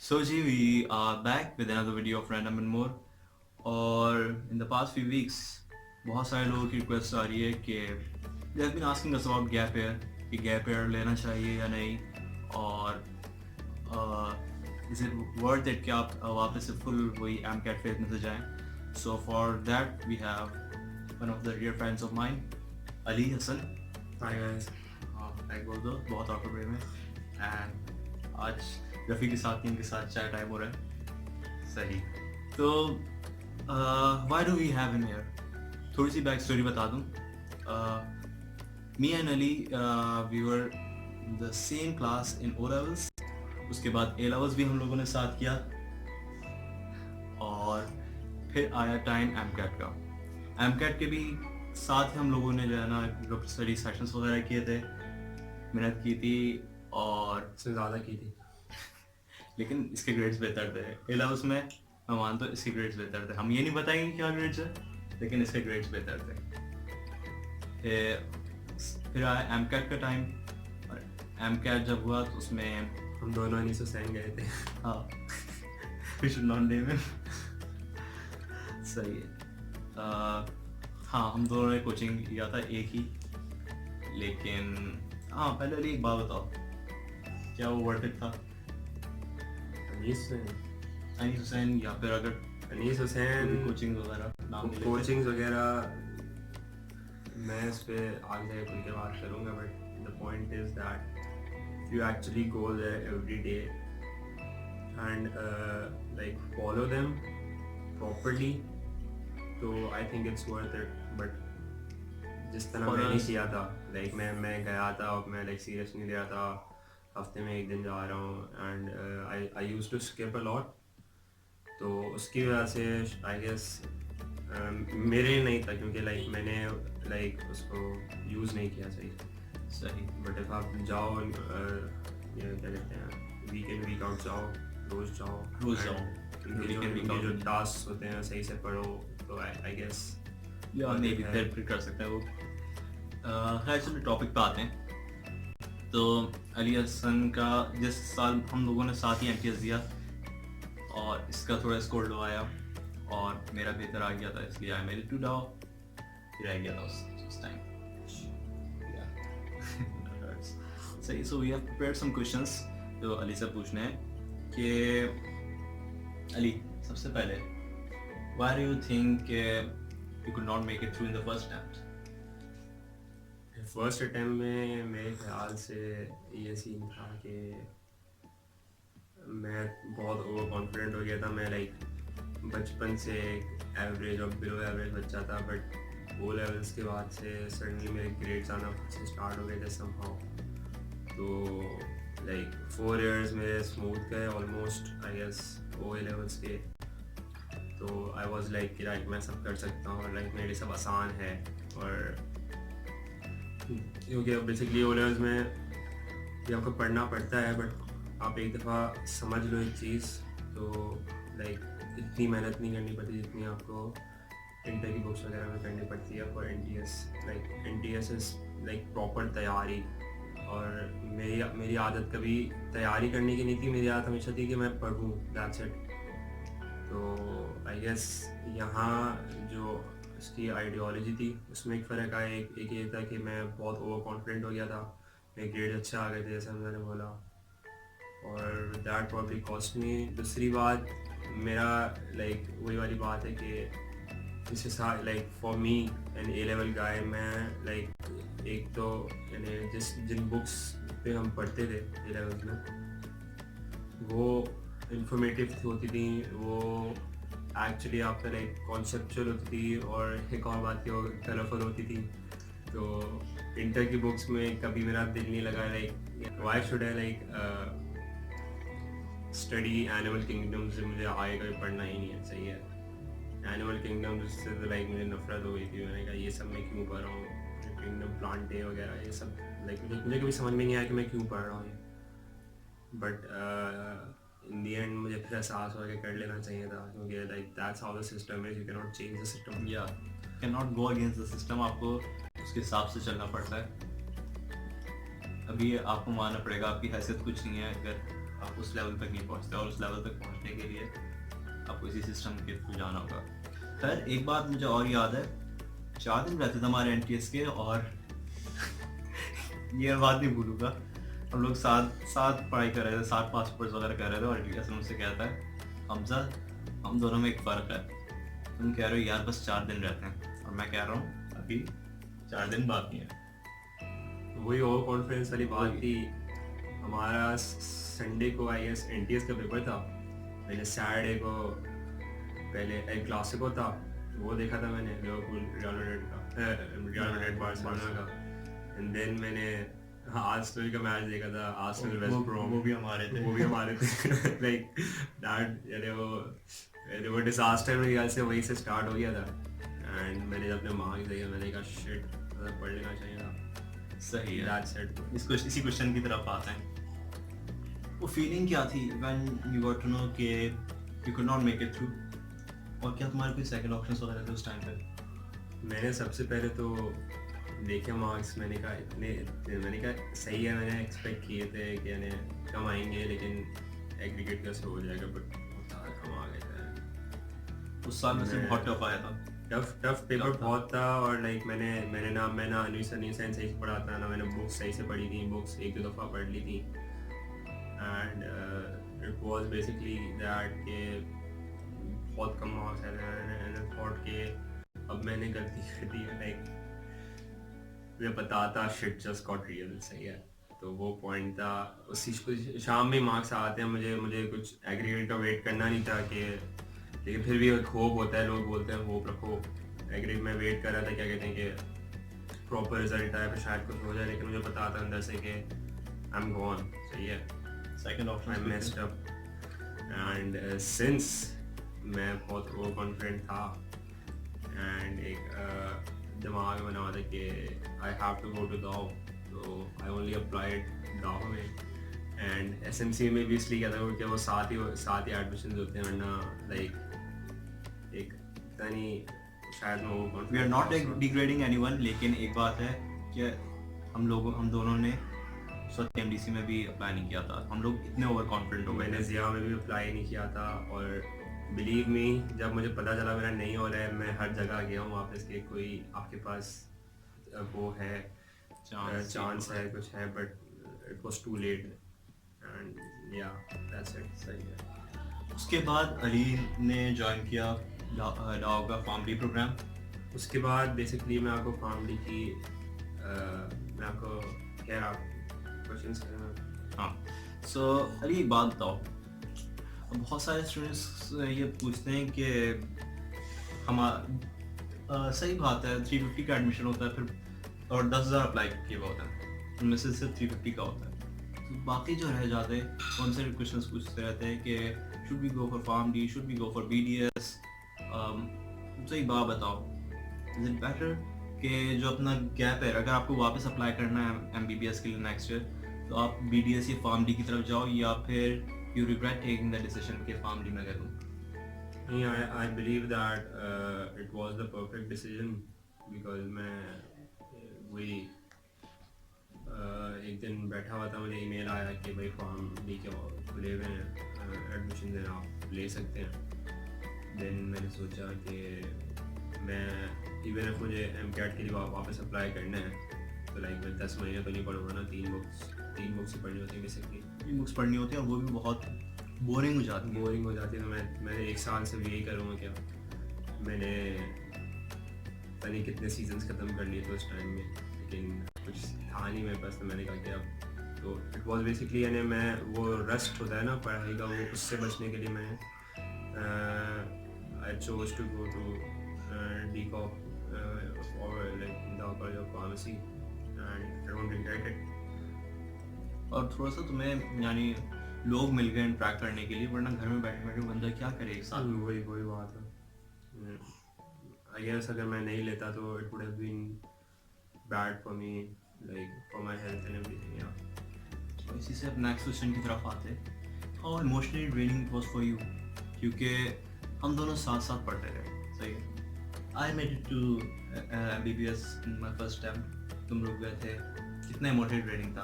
So Ji, we are back with another video of Random and More. और in the past few weeks बहुत सारे लोगों की request आ रही है कि they have been asking us about gap year कि gap year लेना चाहिए या नहीं और is it worth it कि आप वापस से full वही AMCAT phase में से जाएं. So for that we have one of the dear friends of mine, Ali Hassan. Hi guys. Like बोल दो बहुत awkward way में. And आज रफ़ी के साथ इनके साथ चाय टाइम हो रहा है. सही. तो why do we have him here? थोड़ी सी बैक स्टोरी बता दूँ. Me and Ali we were in the same class in O levels. उसके बाद A levels भी हम लोगों ने साथ किया और फिर आया टाइम AMCAT का. AMCAT के भी साथ ही हम लोगों ने जो है ना ग्रुप स्टडी सेशंस वगैरह किए थे, मेहनत की थी और इससे ज़्यादा की थी. लेकिन इसके ग्रेड्स बेहतर थे. ए लेवल्स में मैं मानता हूँ इसके ग्रेड्स बेहतर थे. हम ये नहीं बताएंगे क्या ग्रेड्स है, लेकिन इसके ग्रेड्स बेहतर थे. फिर आया AMCAT का टाइम और AMCAT जब हुआ तो उसमें हम दोनों नहीं सुसैन गए थे. हाँ we should not name him. सही है. हाँ हम दोनों ने कोचिंग किया था एक ही. लेकिन हाँ पहले अली एक बात बताओ, क्या वो वर्थ इट था? अनीस हुसैन या फिर अगर अनीस हुसैन कोचिंग वगैरह नाम ले कोचिंग्स वगैरह मैं इस पे आगे खुल के बात करूँगा, but the point is that you actually go there every day and like follow them properly, तो I think it's worth it. But जिस तरह मैंने किया था, लाइक मैं गया था और मैं लाइक सीरियस नहीं लिया था, हफ्ते में एक दिन जा रहा हूँ and I used to skip a lot. तो उसकी वजह से आई गेस मेरे नहीं था, क्योंकि लाइक मैंने लाइक उसको यूज़ नहीं किया सही. सही. बट इफ आप जाओ ये क्या कहते हैं वीक इन वीक आउट जाओ, रोज़ जाओ, क्योंकि जो टास्क होते हैं सही से पढ़ो, तो आई गेस या नहीं भी फिर कर सकते हैं वो. खैर चलो टॉपिक पे आते हैं. तो अली हसन का जिस साल हम लोगों ने साथ ही MTS दिया और इसका थोड़ा स्कोर लो आया और मेरा बेहतर आ गया था, इसलिए आई मेड इट टू डाउ. फिर आ गया था उस टाइम. सही. So we have prepared some questions जो अली से पूछने हैं कि अली सबसे पहले why do you think you could not make it through in the first attempt? First attempt में मेरे ख्याल से ये सीन था कि मैं बहुत ओवर कॉन्फिडेंट हो गया था. मैं लाइक बचपन से एवरेज और बिलो एवरेज बच्चा था, बट ओ लेवल्स के बाद से सडनली मेरे ग्रेड्स आना से स्टार्ट हो गए थे समहाउ. तो लाइक 4 years मेरे स्मूथ गए almost I guess O levels के. तो आई वाज लाइक कि लाइक मैं सब कर सकता हूँ और लाइक मेरे लिए सब आसान है. और क्योंकि बेसिकली ओ लेवल्स में भी आपको पढ़ना पड़ता है, बट आप एक दफ़ा समझ लो एक चीज़ तो लाइक इतनी मेहनत नहीं करनी पड़ती जितनी आपको इंटर की बुक्स वगैरह में करनी पड़ती है for NTS. Like NTS is like proper तैयारी. और मेरी आदत कभी तैयारी करने की नहीं थी, मेरी आदत हमेशा थी कि मैं पढ़ूँ, दैट्स इट. तो आई गेस यहाँ जो उसकी आइडियोलॉजी थी उसमें एक फ़र्क आया. एक ये था कि मैं बहुत ओवर कॉन्फिडेंट हो गया था, मेरे ग्रेड अच्छे आ गए थे जैसे मैंने बोला, और दैट प्रॉब्ली कॉस्ट मी. दूसरी बात मेरा लाइक वही वाली बात है कि इसके साथ like for me an A level guy मैं लाइक एक तो यानी जिन बुक्स पे हम पढ़ते थे A levels में वो इंफॉर्मेटिव होती थी, वो एक्चुअली आपका लाइक कॉन्सेप्चुअल होती थी, और एक और बात की वो कलरफुल होती थी. तो इंटर की बुक्स में कभी मेरा दिल नहीं लगा like why should I like study animal kingdoms. मुझे आगे कभी पढ़ना ही नहीं है. सही है. एनिमल किंगडम्स से तो लाइक मुझे नफरत हो गई थी. मैंने कहा ये सब मैं क्यों पढ़ रहा हूँ, किंगडम प्लांट डे वगैरह ये सब लाइक मुझे कभी समझ में नहीं आया कि मैं क्यों पढ़ रहा हूँ. बट इन दी एंड मुझे फिर एहसास हुआ कि कर लेना चाहिए था, क्योंकि like that's how the system is. You can not change the system. या can not go against the system. आपको उसके हिसाब से चलना पड़ता है. अभी आपको मानना पड़ेगा, आपकी हैसियत कुछ नहीं है. अगर आप उस लेवल तक नहीं पहुंचते, और उस लेवल तक पहुंचने के लिए आपको इसी सिस्टम के थ्रू जाना होगा। खैर एक बात मुझे और याद है, 4 दिन रहते थे हमारे NTS के, और ये बात नहीं भूलूंगा, हम लोग साथ पढ़ाई कर रहे थे, साथ पासपोर्ट वगैरह कर रहे थे, और ऐसे मुझसे कहता है हमजा हम दोनों में एक फ़र्क है, तुम कह रहे हो यार बस 4 दिन रहते हैं, और मैं कह रहा हूँ अभी 4 दिन बाकी हैं। वही ओवर कॉन्फिडेंस वाली बात थी। हमारा संडे को आई गेस NTS का पेपर था, मैंने सैटरडे को पहले एक क्लासिको था वो देखा था मैंने, लिवरपूल रियल मैड्रिड बार्सिलोना का, एंड देन मैंने आर्सेनल का मैच देखा था, आर्सेनल वेस्ट ब्रोम, वो भी हमारे थे लाइक दैट, यानी वो डिजास्टर मेरे ख्याल से वहीं से स्टार्ट हो गया था। एंड मैंने जब अपने मार्क्स देखे मैंने कहा शिट, मतलब पढ़ लेना चाहिए था। सही है। That's it. इसको इसी क्वेश्चन की तरफ आते हैं, वो फीलिंग क्या थी when you got to know कि you could not make it through, और क्या तुम्हारे कोई सेकंड ऑप्शंस वगैरह थे उस टाइम पे? मैंने सबसे पहले तो देखे मार्क्स, मैंने कहा सही है, मैंने एक्सपेक्ट किए थे कि यानी कम आएंगे, लेकिन एग्रीगेट कैसे हो जाएगा, बट कम आ गए थे। उस साल में से बहुत टफ आया था, टफ पेपर बहुत था। और लाइक मैं ना अन्वेषण साइंस सही से पढ़ा था, ना मैंने बुक्स सही से पढ़ी थी, बुक्स एक दो दफ़ा पढ़ ली थी। And it was basically that के बहुत कम मार्क्स आए थे, थॉट के अब मैंने गलती कर दी है, लाइक मैं बताता शिट जस्ट गॉट रियल, सही है। तो वो पॉइंट था, उसी शाम में मार्क्स आते हैं, मुझे कुछ एग्रीगेट का वेट करना नहीं था कि, लेकिन फिर भी एक होप होता है, लोग बोलते हैं होप रखो। एग्रीगेट में वेट कर रहा था, क्या कहते हैं कि प्रॉपर रिजल्ट आया फिर शायद कुछ हो जाए, लेकिन मुझे पता था अंदर से कि आई एम गॉन, सही है, second option I messed up. And since मैं बहुत ओवर कॉन्फिडेंट था एंड एक दिमाग में बना था कि I have to go to Dow, तो आई ओनली अप्लाइड दाव में। एंड SMC में भी इसलिए किया था क्योंकि वो साथ ही एडमिशन होते हैं, वरना लाइक एक पता नहीं शायद मैं we are not degrading anyone, लेकिन एक बात है कि हम दोनों ने सत्य MDC में भी अप्लाई नहीं किया था, हम लोग इतने ओवर कॉन्फिडेंट हो गए। मैंने ज़िया में भी अप्लाई नहीं किया था, और बिलीव मी जब मुझे पता चला मेरा नहीं हो रहा है, मैं हर जगह गया हूँ वापस के, कोई आपके पास वो है चांस है कुछ है, but it was too late and yeah that's it, सही है। उसके बाद अली ने ज्वाइन किया डाओ का फार्मडी प्रोग्राम। उसके बाद बेसिकली मैं आपको फार्मडी की मैं आपको कह रहा क्वेश्चंस करना। हाँ, सो अली एक बात बताओ, बहुत सारे स्टूडेंट्स ये पूछते हैं कि हमारा सही बात है 350 का एडमिशन होता है, फिर और 10,000 अप्लाई किया हुआ होता है, उनमें से सिर्फ 350 का होता है, तो बाकी जो रह जाते हैं उनसे क्वेश्चंस पूछते रहते हैं कि should we go for PharmD, should we go for BDS। तो एक बात बताओ, इज इट बेटर कि जो अपना गैप है, अगर आपको वापस अप्लाई करना है MBBS के लिए नेक्स्ट ईयर, तो आप BDS या फार्मडी की तरफ जाओ, या फिर you regret taking the decision कि फार्मडी में करूँ? I believe that it was the perfect decision because मैं वही एक दिन बैठा हुआ था, मुझे ईमेल आया कि भाई फार्मडी के खुले हुए हैं, एडमिशन देना आप ले सकते हैं। देन मैंने सोचा कि मैं इवन if मुझे MCAT के लिए वापस अप्लाई करना है, तो लाइक मैं 10 महीने तो नहीं पढ़ूंगा ना, 3 बुक्स ही पढ़नी होती है बेसिकली, 3 बुक्स पढ़नी होती है, और वो भी बहुत बोरिंग हो जाती है। तो मैंने 1 साल से भी यही करूँगा क्या, मैंने पता नहीं कितने सीजन्स ख़त्म कर लिए थे उस टाइम में, लेकिन कुछ था नहीं मेरे पास, तो मैंने कहा कि अब तो इट वॉज बेसिकली यानी मैं वो रस्ट होता है ना पढ़ाई का, वो उससे बचने के लिए मैं I chose to go to DCOP और like the college of pharmacy and I don't regret it. और थोड़ा सा तुम्हें यानी लोग मिल गए इंटरेक्ट करने के लिए, वरना घर में बैठे बैठे बंदा क्या करे एक साथ। वही बात है, आई गेस अगर मैं नहीं लेता तो it would have been bad for me, like for my health and everything. या तो इसी से अब नेक्स्ट क्वेश्चन की तरफ आते हैं, how emotionally draining it was for you, क्योंकि हम दोनों साथ साथ पढ़ते रहे, सही है। I made it to MBBS in my first time, तुम रुक गए थे, कितना इमोशनली ड्रेनिंग था।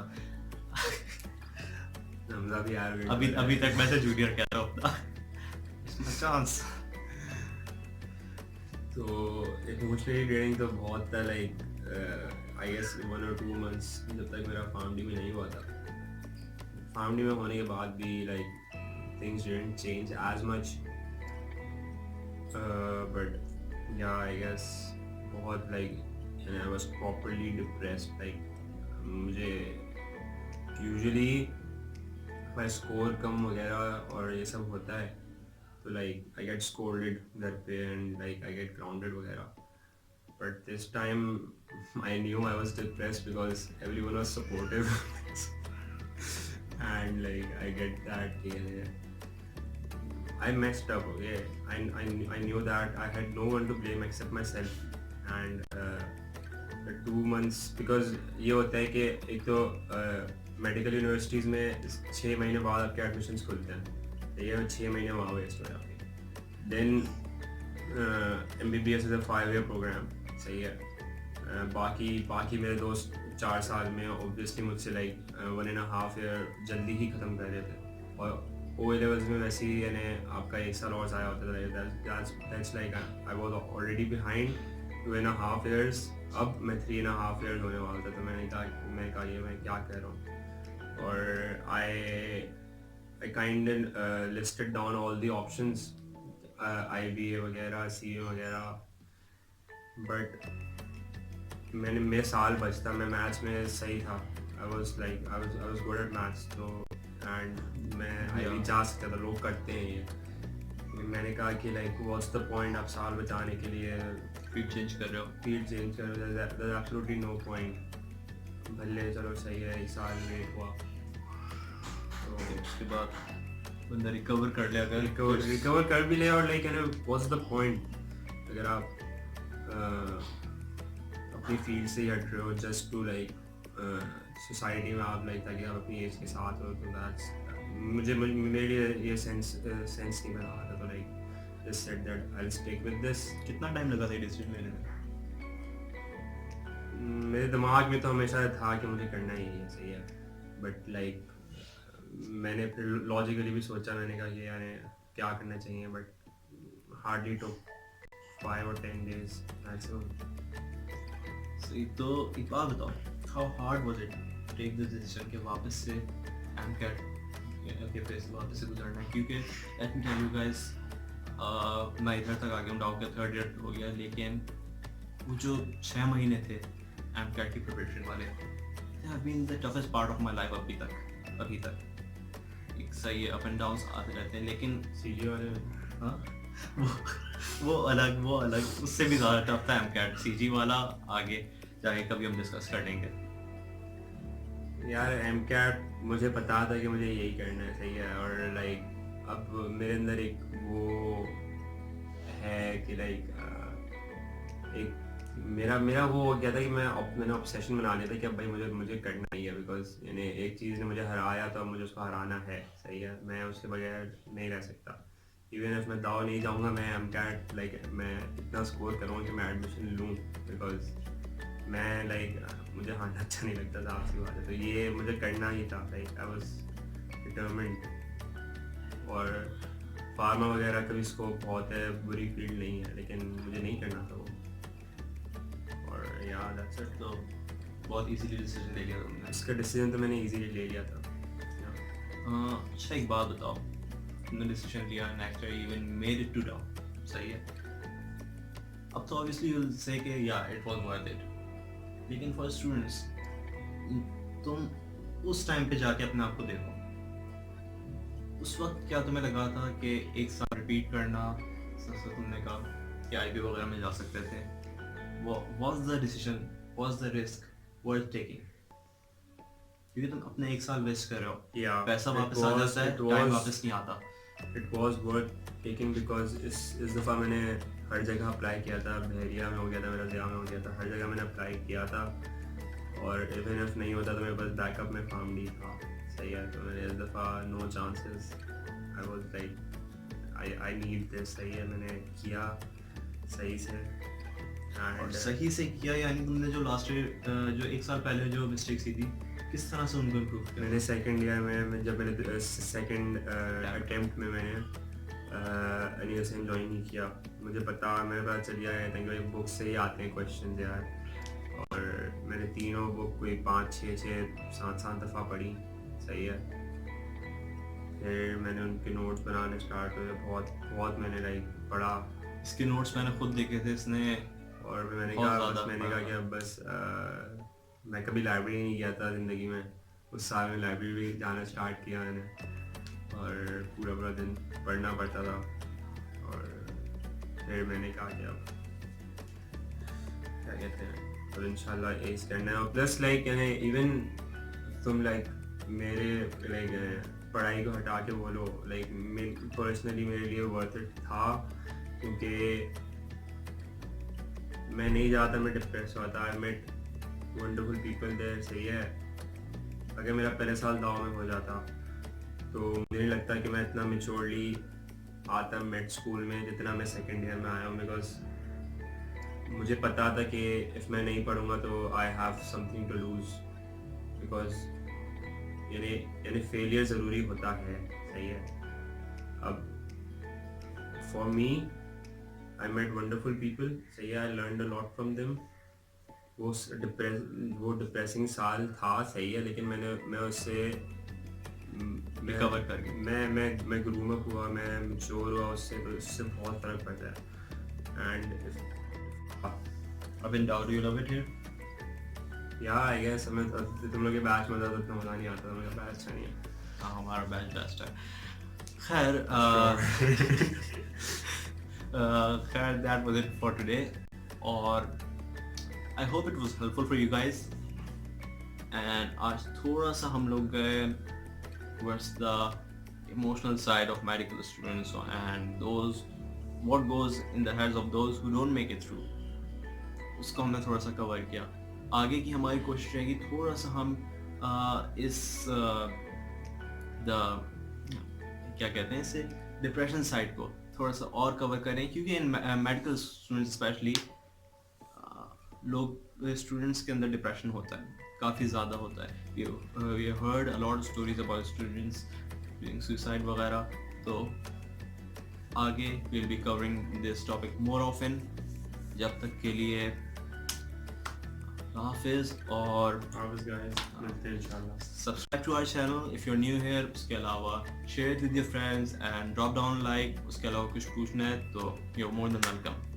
हमजा भी arrogant अभी हो अभी रहा तक मैं से जूनियर कह रहा हूँ अपना चांस। तो इमोशनली ड्रेनिंग तो बहुत था, like I guess 1 or 2 months जब तक मेरा फार्मडी में नहीं हुआ था। फार्मडी में होने के बाद भी like things didn't change as much, but yeah I guess बहुत like I was properly depressed. Like मुझे यूजुअली माई स्कोर कम वगैरह और ये सब होता है तो लाइक आई गेट स्कोल्डेड घर पे and like I get grounded वगैरह। But this time I knew I was depressed because everyone was supportive and like I get that, yeah, I messed up, okay. I knew that I had no one to blame except myself and the 2 months because ये होता है कि एक तो medical universities में 6 महीने बाद आपके एडमिशन्स खुलते हैं, ये 6 महीने वहाँ वेस्ट हो जाते हैं। Then MBBS is a 5-year programme, सही है। बाकी मेरे दोस्त 4 साल में ऑब्वियसली मुझसे लाइक 1.5 year जल्दी ही ख़त्म कर रहे थे और O levels में वैसे ही यानी आपका 1 साल और ज़ाया होता था। That's like I was already behind 2.5 years, अब मैं 3.5 years होने वाला था। तो मैंने कहा ये मैं क्या कर रहा हूँ। और I kind listed down all the options, IBA वगैरह, CA वगैरह, बट मेरे साल बचता, मैं मैथ्स में सही था। I was good at maths, तो एंड मैं IB जा सकता था, लोग करते हैं ये। मैंने कहा कि लाइक व्हाट्स द पॉइंट, आप साल बचाने के लिए फील्ड चेंज कर रहे हो, there is absolutely no point. भले चलो सही है, इस साल लेट हुआ तो उसके बाद बंदा रिकवर कर ले, अगर रिकवर कर भी ले और लाइक व्हाट्स द पॉइंट अगर आप अपनी फील्ड से हट रहे हो जस्ट टू लाइक सोसाइटी में आप लाइक ताकि आप अपनी एज के साथ हो, तो दैट्स मेरे लिए ये सेंस नहीं बना रहा था। तो like just said that I will stick with this. कितना टाइम लगा था डिसीजन लेने में? मेरे दिमाग में तो हमेशा था कि मुझे करना ही है, सही है, बट लाइक मैंने फिर लॉजिकली भी सोचा, मैंने कहा कि यार क्या करना चाहिए, but hardly took 5 or 10 days maximum. सही, तो एक बात बताओ, how hard was it to take this decision कि वापस से एमकैट के फेस वापस से गुजरना है? क्योंकि let me tell you guys, मैं इधर तक आ गया हूँ, डाउ का 3rd year हो गया, लेकिन वो जो 6 महीने थे एमकैट की प्रिपरेशन वाले, they have been the toughest part of my life अभी तक। एक सही है, अप एंड डाउन्स आते रहते हैं, लेकिन CG वाले हाँ वो अलग उससे भी ज़्यादा टफ था एमकैट। CG वाला आगे जाके कभी हम डिस्कस कर लेंगे। यार एमकैट मुझे पता था कि मुझे यही करना है, सही है, और लाइक अब मेरे अंदर एक वो है कि लाइक एक मेरा वो हो गया था कि मैंने ऑब्सेशन बना लिया था कि अब भाई मुझे करना ही है, बिकॉज यानी एक चीज़ ने मुझे हराया तो अब मुझे उसको हराना है, सही है, मैं उसके बगैर नहीं रह सकता। इवन इफ मैं दाव नहीं जाऊँगा, मैं एमकैट लाइक मैं इतना स्कोर करूँगा कि मैं एडमिशन लूँ, बिकॉज मैं लाइक मुझे हारना अच्छा नहीं लगता था, आपसी बात है। तो ये मुझे करना ही था, लाइक आई वाज डिटरमिन्ड। और फार्मा वगैरह का भी स्कोप बहुत है, बुरी फील्ड नहीं है, लेकिन मुझे नहीं करना था वो। और यार दैट्स इट। तो बहुत इजीली डिसीजन ले लिया तुमने। इसका डिसीजन तो मैंने इजीली ले लिया था। अच्छा एक बात बताओ, तुमने डिसीजन लिया, next year even made it to Dow, सही है। अब तो ऑब्वियसली यू विल से कि या इट वाज वर्थ इट, लेकिन फॉर स्टूडेंट्स तुम उस टाइम पे जाके अपने आप को देखो, उस वक्त क्या तुम्हें लगा था कि एक साल रिपीट करना, तुमने कहा कि IB वगैरह में जा सकते थे, was the decision, was the risk worth taking? क्योंकि तुम अपने 1 साल वेस्ट कर रहे हो, पैसा वापस आ जाता है, टाइम वापस नहीं आता। It was worth taking because इस दफ़ा मैंने हर जगह अप्लाई किया था, बहरिया में हो गया था मेरा, ज़िया में हो गया था, हर जगह मैंने अप्लाई किया था, और इवन इफ नहीं होता तो मेरे पास बैकअप में फार्मडी था, सही है। तो मैंने इस दफ़ा no chances, I was like I need this, सही है, मैंने किया सही से। और एंड सही से किया, यानी तुमने जो लास्ट जो एक साल पहले जो मिस्टेक्स की थी, किस तरह से उनको इम्प्रूव किया? मैंने सेकंड ईयर में जब मैंने सेकंड अटेम्प्ट में मैंने एनिमेशन ज्वाइन नहीं किया, मुझे मेरे पास चल गया है बुक से ही आते हैं क्वेश्चन यार, और मैंने तीनों बुक कोई 5-6-7 दफ़ा पढ़ी, सही है। फिर मैंने उनके नोट्स बनाने स्टार्ट हुए, बहुत मैंने लाइक पढ़ा, इसके नोट्स मैंने खुद देखे थे, इसने और मैंने बहुत कहा ज़्यादा पढ़ा। कि अब बस मैं कभी लाइब्रेरी नहीं गया था ज़िंदगी में, उस साल में लाइब्रेरी जाना स्टार्ट किया मैंने, और पूरा दिन पढ़ना पड़ता था, और फिर मैंने कहा कि अब क्या कहते हैं, और इंशाल्लाह एस करना है। और प्लस लाइक इवन तुम लाइक मेरे लाइक पढ़ाई को हटा के बोलो, लाइक पर्सनली मेरे लिए वर्थ इट था, क्योंकि मैं नहीं जाता, मैं डिप्रेस होता, I met wonderful people there, सही है। अगर मेरा पहले साल दाव में हो जाता तो मुझे नहीं लगता कि मैं इतना मेच्योरली आता मेड स्कूल में जितना मैं सेकेंड ईयर में आया हूँ, बिकॉज मुझे पता था कि इफ़ मैं नहीं पढ़ूंगा तो I have something to lose, because यानी फेलियर ज़रूरी होता है, सही है। अब for me I met wonderful people, सही है, I learn a lot from them. वो डिप्रेसिंग साल था, सही है, लेकिन मैं उससे रिकवर कर गया। मैं ग्रूम अप हुआ, मैं मैच्योर हुआ उससे, तो उससे बहुत फ़र्क पड़ता है। एंड अब in doubt you love it here? या आई गेस तुम लोग के बैच में तो इतना मज़ा नहीं आता, मेरा बैच अच्छा नहीं है। हाँ, हमारा बैच बेस्ट है। खैर खैर that was it for today, और I hope it was helpful for you guys. And आज थोड़ा सा हम लोग गए towards the emotional side of medical students and those what goes in the heads of those who don't make it through, उसको हमने थोड़ा सा कवर किया। आगे की हमारी कोशिश रहेगी थोड़ा सा हम इस क्या कहते हैं इसे, डिप्रेशन साइड को थोड़ा सा और कवर करें, क्योंकि इन मेडिकल स्टूडेंट्स स्पेशली लोग स्टूडेंट्स के अंदर डिप्रेशन होता है, काफ़ी ज़्यादा होता है। We heard a lot stories about students doing suicide वगैरह। तो आगे will be covering this topic more often. जब तक के लिए हाफिज़, और मिलते हैं इंशाल्लाह। Subscribe to our channel if you are new here. उसके अलावा share with your friends and drop down like. उसके अलावा कुछ पूछना है तो you are more than welcome.